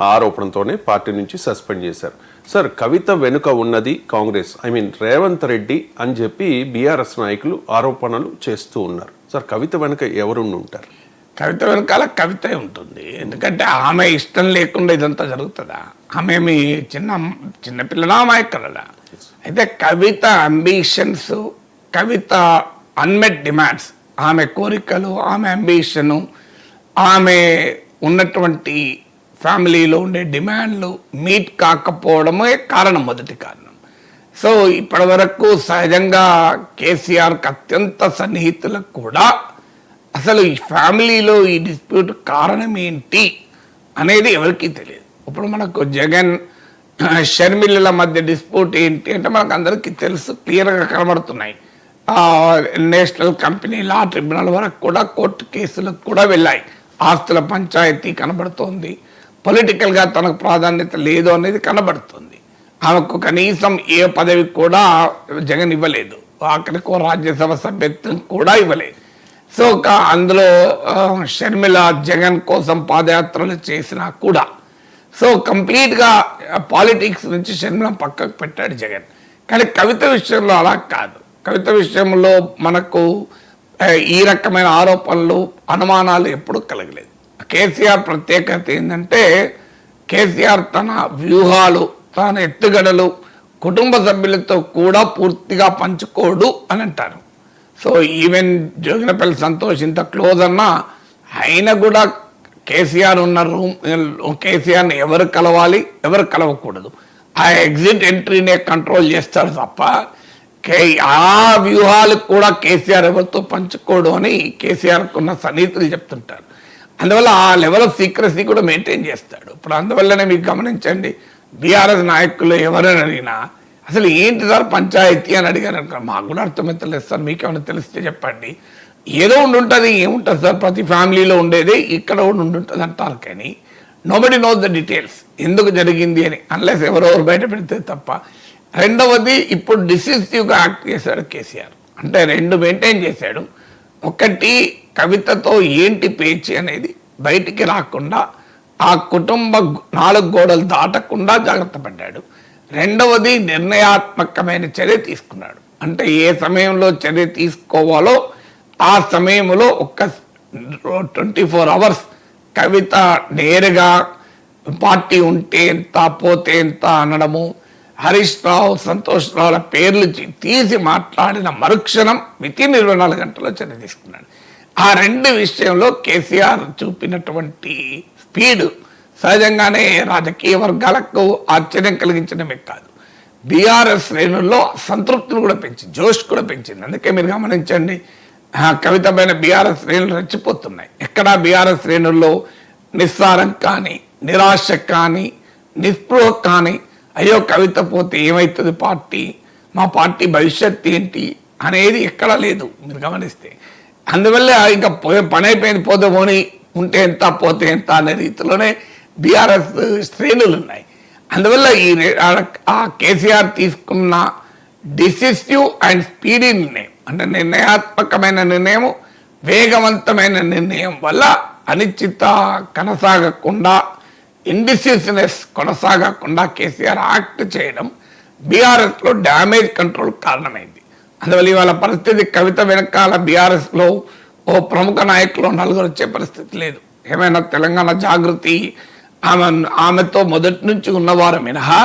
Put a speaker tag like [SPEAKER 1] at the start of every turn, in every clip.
[SPEAKER 1] ఆరోపణతోనే party నుంచి suspend చేశారు. Sir, కవిత వెనుక ఉన్నది కాంగ్రెస్, రేవంత్ రెడ్డి అని చెప్పి బీఆర్ఎస్ నాయకులు ఆరోపణలు చేస్తూ ఉన్నారు. సార్, కవిత వెనుక ఎవరుండి ఉంటారు?
[SPEAKER 2] కవిత వెనకాల కవిత ఉంటుంది. ఎందుకంటే ఆమె ఇష్టం లేకుండా ఇదంతా జరుగుతుందా? ఆమె మీ చిన్నపిల్లలా అమాయకులదా? అయితే కవిత అంబిషన్స్, కవిత అన్మెట్ డిమాండ్స్, ఆమె కోరికలు, ఆమె అంబిషను, ఆమె ఉన్నటువంటి ఫ్యామిలీలో ఉండే డిమాండ్లు మీట్ కాకపోవడమే కారణం, మొదటి కారణం. సో ఇప్పటి వరకు సహజంగా కేసీఆర్కి అత్యంత సన్నిహితులకు కూడా అసలు ఈ ఫ్యామిలీలో ఈ డిస్ప్యూట్ కారణం ఏంటి అనేది ఎవరికీ తెలియదు. ఇప్పుడు మనకు జగన్ షర్మిలల మధ్య డిస్ప్యూట్ ఏంటి అంటే మనకు అందరికీ తెలుసు, క్లియర్గా కనబడుతున్నాయి. నేషనల్ కంపెనీ లా ట్రిబ్యునల్ వరకు కూడా కోర్టు కేసులకు కూడా వెళ్ళాయి. ఆస్తుల పంచాయతీ కనబడుతోంది. పొలిటికల్గా తనకు ప్రాధాన్యత లేదు అనేది కనబడుతుంది. ఆమెకు కనీసం ఏ పదవి కూడా జగన్ ఇవ్వలేదు, ఆఖరికో రాజ్యసభ సభ్యత్వం కూడా ఇవ్వలేదు. సో అందులో షర్మిల జగన్ కోసం పాదయాత్రలు చేసినా కూడా సో కంప్లీట్గా పాలిటిక్స్ నుంచి షర్మిల పక్కకు పెట్టాడు జగన్. కానీ కవిత విషయంలో అలా కాదు. కవిత విషయంలో మనకు ఈ రకమైన ఆరోపణలు, అనుమానాలు ఎప్పుడూ కలగలేదు. కేసీఆర్ ప్రత్యేకత ఏంటంటే కేసీఆర్ తన వ్యూహాలు, తన ఎత్తుగడలు కుటుంబ సభ్యులతో కూడా పూర్తిగా పంచుకోడు అని అంటారు. సో ఈవెన్ జోగినపల్లి సంతోష్ ఇంత క్లోజ్ అన్నా ఆయన కూడా కేసీఆర్ ఉన్న కేసీఆర్ని ఎవరు కలవాలి, ఎవరు కలవకూడదు, ఆ ఎగ్జిట్ ఎంట్రీనే కంట్రోల్ చేస్తాడు తప్ప ఆ వ్యూహాలు కూడా కేసీఆర్ ఎవరితో పంచుకోడు అని కేసీఆర్కు ఉన్న సన్నిహితులు చెప్తుంటారు. అందువల్ల ఆ లెవెల్ ఆఫ్ సీక్రసీ కూడా మెయింటైన్ చేస్తాడు. ఇప్పుడు అందువల్లనే మీకు గమనించండి, బీఆర్ఎస్ నాయకులు ఎవరైనా అడిగినా అసలు ఏంటి సార్ పంచాయతీ అని అడిగారు అనుకో, మాకు కూడా అర్థమవుతలేదు సార్, మీకేమైనా తెలిస్తే చెప్పండి. ఏదో ఉండుంటుంది, ఏముంటుంది సార్, ప్రతి ఫ్యామిలీలో ఉండేది ఇక్కడ కూడా ఉండుంటుంది అంటారు. కానీ నోబడి నోస్ ద డీటెయిల్స్ ఎందుకు జరిగింది అని, అన్లెస్ ఎవరెవరు బయట పెడితే తప్ప. రెండవది, ఇప్పుడు డిసిసివ్గా యాక్ట్ చేశాడు కేసీఆర్. అంటే రెండు మెయింటైన్ చేశాడు. ఒకటి, కవితతో ఏంటి పేచి అనేది బయటికి రాకుండా, ఆ కుటుంబ 4 గోడలు దాటకుండా జాగ్రత్త పడ్డాడు. రెండవది, నిర్ణయాత్మకమైన చర్య తీసుకున్నాడు. అంటే ఏ సమయంలో చర్య తీసుకోవాలో ఆ సమయంలో 24 అవర్స్ కవిత నేరుగా పార్టీ ఉంటే ఎంత పోతే ఎంత అనడము, హరీష్ రావు, సంతోష్ రావుల పేర్లు తీసి మాట్లాడిన మరుక్షణం వితిన్ 24 గంటల్లో చర్య తీసుకున్నాడు. ఆ రెండు విషయంలో కేసీఆర్ చూపినటువంటి స్పీడ్ సహజంగానే రాజకీయ వర్గాలకు ఆశ్చర్యం కలిగించడమే కాదు, బీఆర్ఎస్ శ్రేణుల్లో సంతృప్తిని కూడా పెంచింది, జోష్ కూడా పెంచింది. అందుకే మీరు గమనించండి, కవిత పైన బీఆర్ఎస్ శ్రేణులు రెచ్చిపోతున్నాయి. ఎక్కడా బీఆర్ఎస్ శ్రేణుల్లో నిస్సారం కానీ, నిరాశ కానీ, నిస్పృహ కానీ, అయ్యో కవిత పోతే ఏమవుతుంది పార్టీ, మా పార్టీ భవిష్యత్ ఏంటి అనేది ఎక్కడా లేదు మీరు గమనిస్తే. అందువల్ల ఇంకా పని అయిపోయింది, పోతే పోని, ఉంటే ఎంత పోతే ఎంత అనే రీతిలోనే బీఆర్ఎస్ శ్రేణులు ఉన్నాయి. అందువల్ల ఆ కేసీఆర్ తీసుకున్న డిసిసివ్ అండ్ స్పీడీ నిర్ణయం, అంటే నిర్ణయాత్మకమైన నిర్ణయం, వేగవంతమైన నిర్ణయం వల్ల అనిశ్చిత కొనసాగకుండా, ఇండిసిసివ్నెస్ కొనసాగకుండా కేసీఆర్ యాక్ట్ చేయడం బీఆర్ఎస్లో డ్యామేజ్ కంట్రోల్ కారణమైంది. అందువల్ల ఇవాళ పరిస్థితి కవిత వెనకాల బీఆర్ఎస్లో ఓ ప్రముఖ నాయకులు 4 వచ్చే పరిస్థితి లేదు. ఏమైనా తెలంగాణ జాగృతి ఆమెతో మొదటి నుంచి ఉన్నవారు మినహా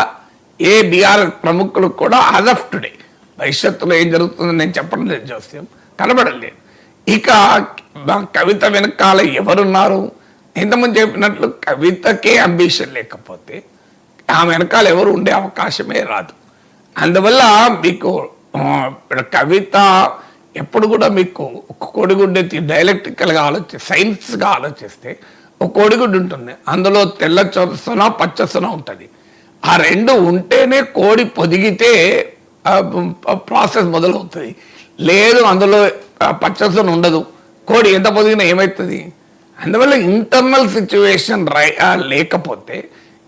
[SPEAKER 2] ఏ బీఆర్ఎస్ ప్రముఖులు కూడా యాజ్ ఆఫ్ టుడే, భవిష్యత్తులో ఏం జరుగుతుందని నేను చెప్పడం లేదు, జోస్యం కనబడలేదు. ఇక కవిత వెనకాల ఎవరున్నారు? ఇంతకుముందు చెప్పినట్లు కవితకే అంబిషన్ లేకపోతే ఆమె వెనకాల ఎవరు ఉండే అవకాశమే రాదు. అందువల్ల మీకు కవిత ఎప్పుడు కూడా మీకు ఒక కోడిగుడ్డు డైలెక్ట్రికల్గా సైన్స్గా ఆలోచిస్తే ఒక కోడిగుడ్డు ఉంటుంది, అందులో తెల్ల సొన పచ్చ సొన ఉంటుంది. ఆ రెండు ఉంటేనే కోడి పొదిగితే ప్రాసెస్ మొదలవుతుంది. లేదు అందులో పచ్చసొన ఉండదు, కోడి ఎంత పొదిగినా ఏమవుతుంది? అందువల్ల ఇంటర్నల్ సిచ్యువేషన్ లేకపోతే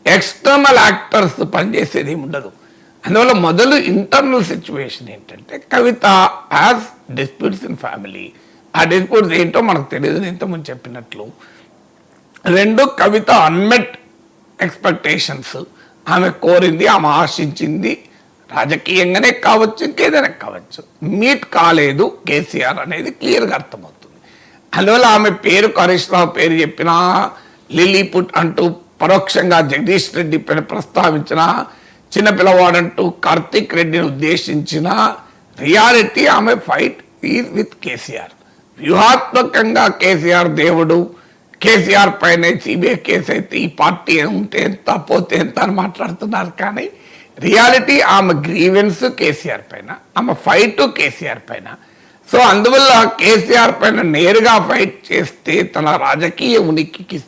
[SPEAKER 2] ఎక్స్టర్నల్ యాక్టర్స్ పనిచేసేది ఏమి ఉండదు. అందువల్ల మొదలు ఇంటర్నల్ సిచ్యువేషన్ ఏంటంటే కవిత హ్యాస్ డిస్ప్యూట్స్ ఇన్ ఫ్యామిలీ. ఆ డిస్ప్యూట్స్ ఏంటో మనకు తెలియదు ఇంతకుముందు చెప్పినట్లు. రెండు, కవిత అన్మెట్ ఎక్స్పెక్టేషన్స్, ఆమె కోరింది, ఆమె ఆశించింది రాజకీయంగానే కావచ్చు, ఇంకేదైనా కావచ్చు, మీట్ కాలేదు కేసీఆర్ అనేది క్లియర్గా అర్థమవుతుంది. అందువల్ల ఆమె పేరు హరీష్ రావు పేరు చెప్పినా, లిలీపుట్ అంటూ పరోక్షంగా జగదీష్ రెడ్డి పైన ప్రస్తావించిన, చిన్నపిల్లవాడంటూ కార్తీక్ రెడ్డిని ఉద్దేశించిన, రియాలిటీ ఆమె ఫైట్ ఈజ్ విత్ కేసీఆర్. వ్యూహాత్మకంగా కేసీఆర్ దేవుడు, కేసీఆర్ పైన సిబిఐ కేసు అయితే ఈ పార్టీ ఉంటే ఎంత పోతే ఎంత అని మాట్లాడుతున్నారు. కానీ రియాలిటీ ఆమె గ్రీవెన్స్ కేసీఆర్ పైన, ఆమె ఫైట్ కేసీఆర్ పైన. సో అందువల్ల కేసీఆర్ పైన నేరుగా ఫైట్ చేస్తే తన రాజకీయ ఉనికికి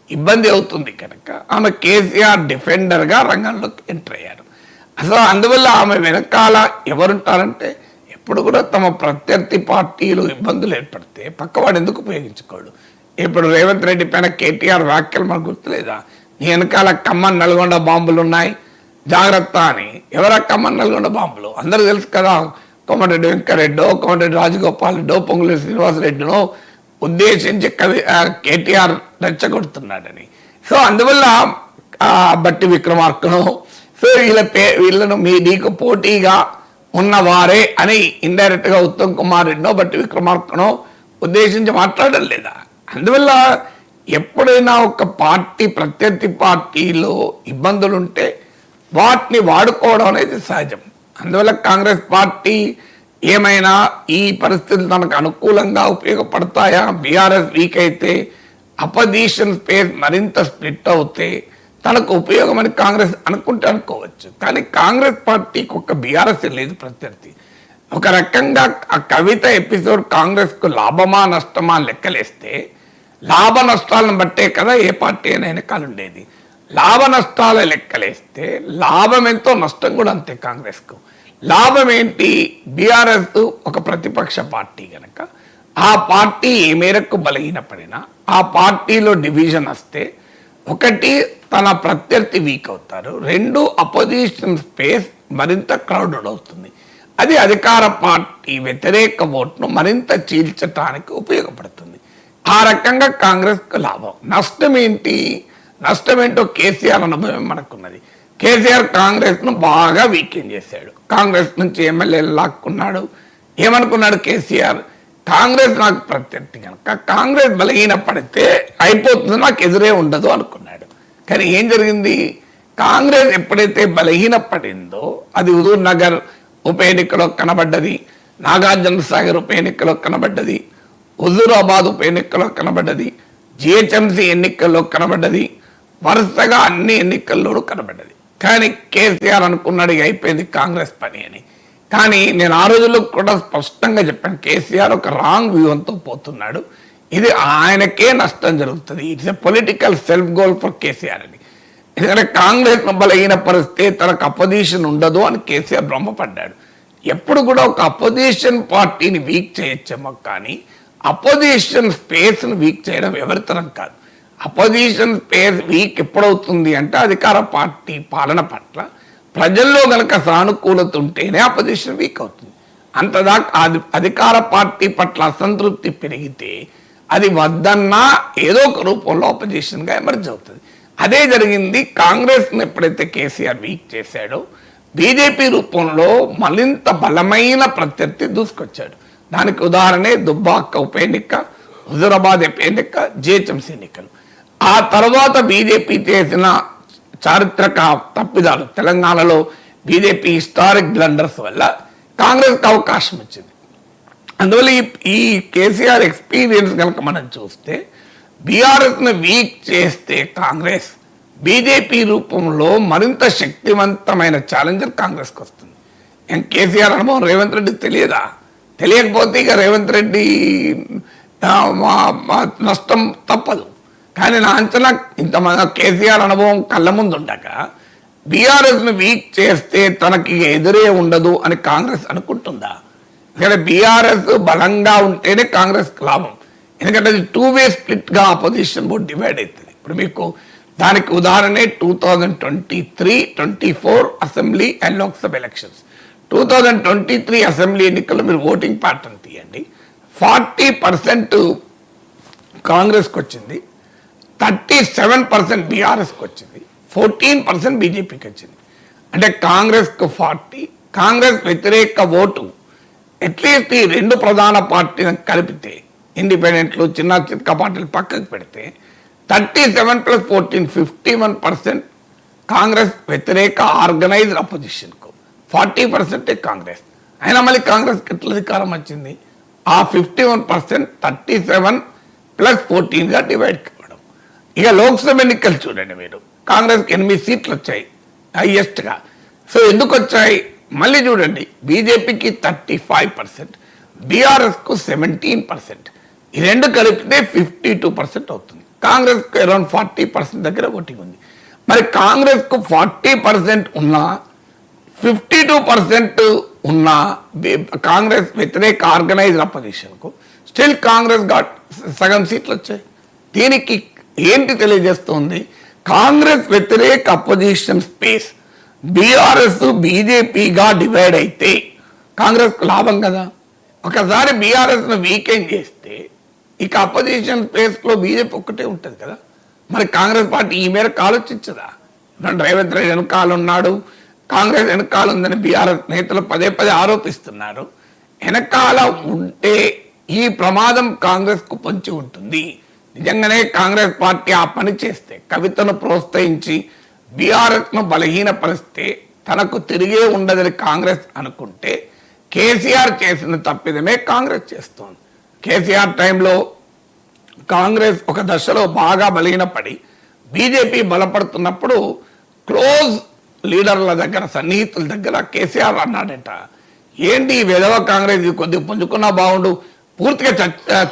[SPEAKER 2] ఇబ్బంది అవుతుంది కనుక ఆమె కేసీఆర్ డిఫెండర్గా రంగంలోకి ఎంటర్ అయ్యారు. అసలు అందువల్ల ఆమె వెనకాల ఎవరుంటారంటే, ఎప్పుడు కూడా తమ ప్రత్యర్థి పార్టీలు ఇబ్బందులు ఏర్పడితే పక్కవాడు ఎందుకు ఉపయోగించుకోడు. ఇప్పుడు రేవంత్ రెడ్డి పైన కేటీఆర్ వ్యాఖ్యలు మనకు గుర్తులేదా? నీ వెనకాల ఖమ్మం నల్గొండ బాంబులు ఉన్నాయి జాగ్రత్త అని. ఎవరా ఖమ్మం నల్గొండ బాంబులు? అందరూ తెలుసు కదా. కోమటిరెడ్డి వెంకరెడ్డో, కోమటిరెడ్డి రాజగోపాల్ రెడ్డో, పొంగులేటి శ్రీనివాసరెడ్డినో ఉద్దేశించి కేటీఆర్ రెచ్చగొడుతున్నాడని. సో అందువల్ల బట్టి విక్రమార్కను, సో వీళ్ళను నీకు పోటీగా ఉన్నవారే అని ఇండైరెక్ట్ గా ఉత్తమ్ కుమార్ రెడ్డినో బట్టి విక్రమార్కనో ఉద్దేశించి మాట్లాడడం లేదా? అందువల్ల ఎప్పుడైనా ఒక పార్టీ ప్రత్యర్థి పార్టీలో ఇబ్బందులు ఉంటే వాటిని వాడుకోవడం అనేది సహజం. అందువల్ల కాంగ్రెస్ పార్టీ ఏమైనా ఈ పరిస్థితులు తనకు అనుకూలంగా ఉపయోగపడతాయా? బీఆర్ఎస్ వీక్ అయితే, అపోజిషన్ స్పేస్ మరింత స్ప్లిట్ అవుతే తనకు ఉపయోగమని కాంగ్రెస్ అనుకుంటే అనుకోవచ్చు. కానీ కాంగ్రెస్ పార్టీకి ఒక బీఆర్ఎస్ లేదు ప్రత్యర్థి. ఒక రకంగా ఆ కవిత ఎపిసోడ్ కాంగ్రెస్కు లాభమా నష్టమా లెక్కలేస్తే, లాభ నష్టాలను బట్టే కదా ఏ పార్టీ అయినా వెనకాల ఉండేది. లాభ నష్టాల లెక్కలేస్తే లాభం ఎంతో, నష్టం కూడా అంతే కాంగ్రెస్కు. లాభం ఏంటి? బీఆర్ఎస్ ఒక ప్రతిపక్ష పార్టీ కనుక ఆ పార్టీ ఏ మేరకు బలహీనపడినా, ఆ పార్టీలో డివిజన్ వస్తే, ఒకటి తన ప్రత్యర్థి వీక్ అవుతారు, రెండు అపోజిషన్ స్పేస్ మరింత క్రౌడెడ్ అవుతుంది. అది అధికార పార్టీ వ్యతిరేక ఓట్ను మరింత చీల్చడానికి ఉపయోగపడుతుంది. ఆ రకంగా కాంగ్రెస్కు లాభం. నష్టం ఏంటి? నష్టం ఏంటో కేసీఆర్ అనుభవం మనకున్నది. కేసీఆర్ కాంగ్రెస్ను బాగా వీకెన్ చేశాడు. కాంగ్రెస్ నుంచి ఎమ్మెల్యేలు లాక్కున్నాడు. ఏమనుకున్నాడు కేసీఆర్? కాంగ్రెస్ నాకు ప్రత్యర్థి కనుక కాంగ్రెస్ బలహీనపడితే అయిపోతుంది, నాకు ఎదురే ఉండదు అనుకున్నాడు. కానీ ఏం జరిగింది? కాంగ్రెస్ ఎప్పుడైతే బలహీనపడిందో అది హుజూర్ నగర్ ఉప ఎన్నికలో కనబడ్డది, నాగార్జున సాగర్ ఉప ఎన్నికలో కనబడ్డది, హుజూరాబాద్ ఉప ఎన్నికలో కనబడ్డది, జిహెచ్ఎంసీ ఎన్నికల్లో కనబడ్డది, వరుసగా అన్ని ఎన్నికల్లోనూ కనబడ్డది. కానీ కేసీఆర్ అనుకున్నాడు అయిపోయింది కాంగ్రెస్ పని అని. కానీ నేను ఆ రోజుల్లో కూడా స్పష్టంగా చెప్పాను, కేసీఆర్ ఒక రాంగ్ వ్యూహంతో పోతున్నాడు, ఇది ఆయనకే నష్టం జరుగుతుంది. It's a political self goal for KCR అని. ఎందుకంటే కాంగ్రెస్ బలహీన పరిస్థితి తనకు అపోజిషన్ ఉండదు అని కేసీఆర్ భ్రమపడ్డాడు. ఎప్పుడు కూడా ఒక అపోజిషన్ పార్టీని వీక్ చేయొచ్చేమో, కానీ అపోజిషన్ స్పేస్ను వీక్ చేయడం ఎవరితరం కాదు. అపోజిషన్ స్పేస్ వీక్ ఎప్పుడవుతుంది అంటే అధికార పార్టీ పాలన పట్ల ప్రజల్లో గనక సానుకూలత ఉంటేనే అపోజిషన్ వీక్ అవుతుంది. అంతదాకా అధికార పార్టీ పట్ల అసంతృప్తి పెరిగితే అది వద్దన్నా ఏదో ఒక రూపంలో అపోజిషన్గా ఎమర్జ్ అవుతుంది. అదే జరిగింది. కాంగ్రెస్ని ఎప్పుడైతే కేసీఆర్ వీక్ చేశాడో బీజేపీ రూపంలో మరింత బలమైన ప్రత్యర్థి దూసుకొచ్చాడు. దానికి ఉదాహరణే దుబ్బాక ఉప ఎన్నిక, హుజూరాబాద్ ఉప ఎన్నిక, జిహెచ్ఎంసీ ఎన్నికలు. ఆ తర్వాత బీజేపీ చేసిన చారిత్రక తప్పిదాలు, తెలంగాణలో బీజేపీ హిస్టారిక్ బ్లండర్స్ వల్ల కాంగ్రెస్కి అవకాశం వచ్చింది. అందువల్ల ఈ కేసీఆర్ ఎక్స్పీరియన్స్ కనుక మనం చూస్తే బీఆర్ఎస్ను వీక్ చేస్తే కాంగ్రెస్ బీజేపీ రూపంలో మరింత శక్తివంతమైన ఛాలెంజర్ కాంగ్రెస్కి వస్తుంది. కేసీఆర్ అనుభవం రేవంత్ రెడ్డికి తెలియదా? తెలియకపోతే ఇక రేవంత్ రెడ్డి నష్టం తప్పదు. కానీ నా అంచనా ఇంతమంది కేసీఆర్ అనుభవం కళ్ళ ముందు ఉండక బీఆర్ఎస్ను వీక్ చేస్తే తనకి ఎదురే ఉండదు అని కాంగ్రెస్ అనుకుంటుందా? ఎందుకంటే బీఆర్ఎస్ బలంగా ఉంటేనే కాంగ్రెస్ లాభం. ఎందుకంటే అది 2-way స్ప్లిట్గా అపోజిషన్ బోర్డు డివైడ్ అవుతుంది. ఇప్పుడు మీకు దానికి ఉదాహరణే 2023-24 assembly and Lok Sabha elections. 2023 assembly ఎన్నికల్లో మీరు ఓటింగ్ ప్యాటర్న్ తీయండి. 40% కాంగ్రెస్కి వచ్చింది, 37% బీఆర్ఎస్కి వచ్చింది. 14% బీజేపీకి వచ్చింది. అంటే కాంగ్రెస్కు 40, కాంగ్రెస్ వ్యతిరేక ఓటు అట్లీస్ట్ ఈ రెండు ప్రధాన పార్టీలను కలిపితే ఇండిపెండెంట్లు చిన్న చిత్క పార్టీలు పక్కకు పెడితే 37 + 14 51% కాంగ్రెస్ వ్యతిరేక ఆర్గనైజ్డ్ అపోజిషన్కు, 40% కాంగ్రెస్. అయినా మళ్ళీ కాంగ్రెస్కి ఎట్లా అధికారం వచ్చింది? ఆ 51% 37 + 14గా డివైడ్ కావడం. ఇక లోక్సభ ఎన్నికలు చూడండి మీరు, కాంగ్రెస్కి 8 సీట్లు వచ్చాయి హైయెస్ట్గా. సో ఎందుకు వచ్చాయి మళ్ళీ చూడండి, బీజేపీకి 35%, బీఆర్ఎస్కు 17%. ఈ రెండు కలిపితే 52% అవుతుంది. కాంగ్రెస్కు అరౌండ్ 40% దగ్గర ఓటింగ్ ఉంది. మరి కాంగ్రెస్కు 40% ఉన్నా 52% ఉన్న కాంగ్రెస్ వ్యతిరేక ఆర్గనైజ్డ్ అపోజిషన్కు స్టిల్ కాంగ్రెస్ ఘాట్ సగం సీట్లు వచ్చాయి. దీనికి ఏంటి తెలియజేస్తుంది? కాంగ్రెస్ వ్యతిరేక అపోజిషన్ స్పేస్ బీఆర్ఎస్ బీజేపీగా డివైడ్ అయితే కాంగ్రెస్కు లాభం కదా. ఒకసారి బీఆర్ఎస్ను వీకెండ్ చేస్తే ఇక అపోజిషన్ స్పేస్లో బీజేపీ ఒక్కటే ఉంటుంది కదా. మరి కాంగ్రెస్ పార్టీ ఈ మేరకు ఆలోచించదా? రేవంత్ రెడ్డి వెనకాల ఉన్నాడు, కాంగ్రెస్ వెనకాల ఉందని బీఆర్ఎస్ నేతలు పదే ఆరోపిస్తున్నారు. వెనకాల ఉంటే ఈ ప్రమాదం కాంగ్రెస్కు పొంచి ఉంటుంది. నిజంగానే కాంగ్రెస్ పార్టీ ఆ పని చేస్తే, కవితను ప్రోత్సహించి బీఆర్ఎస్ను బలహీనపరిస్తే తనకు తిరిగే ఉండదని కాంగ్రెస్ అనుకుంటే కేసీఆర్ చేసిన తప్పిదమే కాంగ్రెస్ చేస్తోంది. కేసీఆర్ టైంలో కాంగ్రెస్ ఒక దశలో బాగా బలహీనపడి బీజేపీ బలపడుతున్నప్పుడు క్లోజ్ లీడర్ల దగ్గర, సన్నిహితుల దగ్గర కేసీఆర్ అన్నాడట, ఏంటి ఈ విధవ కాంగ్రెస్ ఇది కొద్దిగా పుంజుకున్నా బాగుండు, పూర్తిగా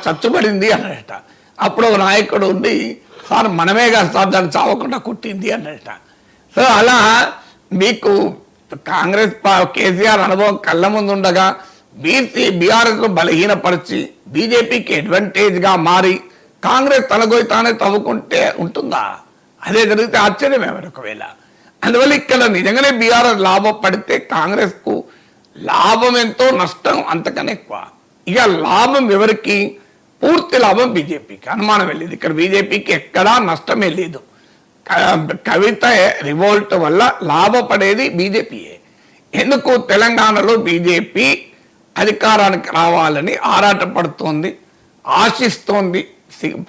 [SPEAKER 2] చచ్చుబడింది అన్నాడట. అప్పుడు ఒక నాయకుడు ఉండి, సార్ మనమే కాదు సార్ దాన్ని చావకుండా కొట్టింది అన్నాడట. సో అలా మీకు కాంగ్రెస్ కేసీఆర్ అనుభవం కళ్ళ ముందు ఉండగా బీఆర్ఎస్ను బలహీనపరిచి బీజేపీకి అడ్వాంటేజ్గా మారి కాంగ్రెస్ తనగోయి తానే తవ్వుకుంటే ఉంటుందా? అదే జరిగితే ఆశ్చర్యమే మరి ఒకవేళ. అందువల్ల ఇక్కడ నిజంగానే బీఆర్ఎస్ లాభపడితే కాంగ్రెస్కు లాభం ఎంతో, నష్టం అంతకన్నా ఎక్కువ. ఇక లాభం ఎవరికి? పూర్తి లాభం బీజేపీకి, అనుమానం వెళ్ళేది. ఇక్కడ బీజేపీకి ఎక్కడా నష్టమే లేదు. కవిత రివోల్ట్ వల్ల లాభపడేది బీజేపీయే. ఎందుకు? తెలంగాణలో బీజేపీ అధికారానికి రావాలని ఆరాటపడుతోంది, ఆశిస్తోంది,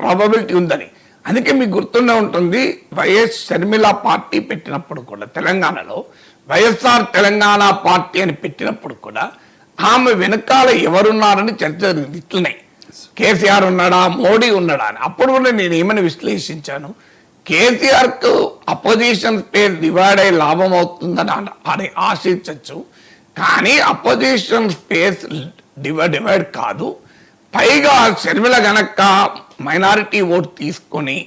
[SPEAKER 2] ప్రాబబిలిటీ ఉందని. అందుకే మీకు గుర్తుండే ఉంటుంది, వైఎస్ షర్మిల పార్టీ పెట్టినప్పుడు కూడా తెలంగాణలో వైఎస్ఆర్ తెలంగాణ పార్టీ అని పెట్టినప్పుడు కూడా ఆమె వెనకాల ఎవరున్నారని చర్చ జరిగింది. ఇట్లనే కేసీఆర్ ఉన్నాడా, మోడీ ఉన్నాడా అని. అప్పుడు కూడా నేను ఏమని విశ్లేషించాను, కేసీఆర్కు అపోజిషన్ స్పేస్ డివైడ్ అయ్యి లాభం అవుతుందని అని ఆశించవచ్చు, కానీ అపోజిషన్ స్పేస్ డివైడ్ కాదు. పైగా షర్మిల గనక మైనారిటీ ఓటు తీసుకొని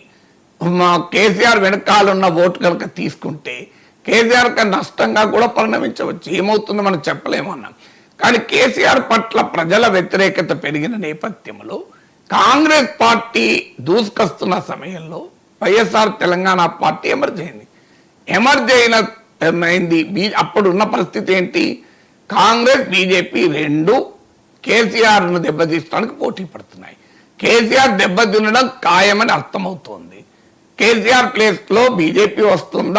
[SPEAKER 2] కేసీఆర్ వెనకాలన్న ఓటు కనుక తీసుకుంటే కేసీఆర్కి నష్టంగా కూడా పరిణమించవచ్చు. ఏమవుతుందో మనం చెప్పలేమన్నాం. కానీ కేసీఆర్ పట్ల ప్రజల వ్యతిరేకత పెరిగిన నేపథ్యంలో కాంగ్రెస్ పార్టీ దూసుకొస్తున్న సమయంలో వైఎస్ఆర్ తెలంగాణ పార్టీ ఎమర్జ్ అయింది. అప్పుడున్న పరిస్థితి ఏంటి? కాంగ్రెస్ బీజేపీ రెండు కేసీఆర్ను దెబ్బతీయడానికి పోటీ పడుతున్నాయి. కేసీఆర్ దెబ్బతినడం ఖాయమని అర్థమవుతోంది. కేసీఆర్ ప్లేస్లో బీజేపీ వస్తుందా,